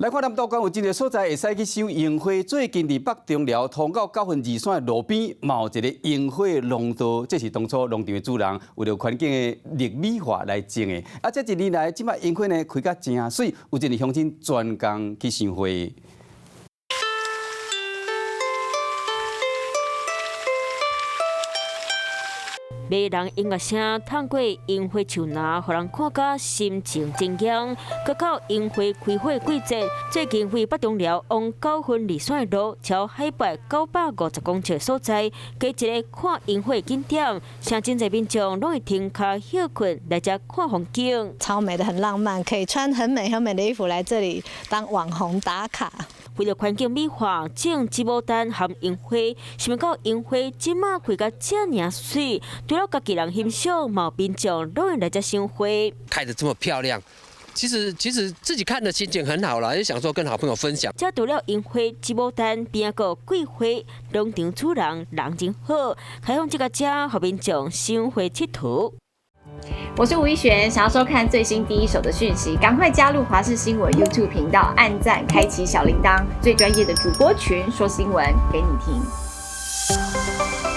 来看南投县有一个所在会使去赏樱花，最近伫北中寮通到9份2线的路边，嘛有一个樱花农道，这是当初农场的主人为了环境的绿美化来种的。啊，这一年来，即摆樱花呢开甲真水，有一个乡亲专工去赏花。迷人音乐声透过樱花树林，互人看甲心情正扬。搁到樱花开花季节，最近为北中寮往9份2线的路，朝海拔950公尺所在，加一个看樱花景点，相真侪民众拢会停脚休困来这看风景。超美的，很浪漫，可以穿很美的衣服来这里当网红打卡。为了环境美化，种紫牡丹含樱花，想到樱花即马开甲这尔水，除了家己人欣赏，嘛有民众拢会来这赏花。开得这么漂亮，其实自己看的心情很好啦，也想说跟好朋友分享。这除了樱花、紫牡丹，边个桂花，农场主人人真好，开放这个遮，互民众赏花佚佗。我是吴一璇，想要收看最新第一手的讯息，赶快加入华视新闻 YouTube 频道，按赞，开启小铃铛，最专业的主播群说新闻给你听。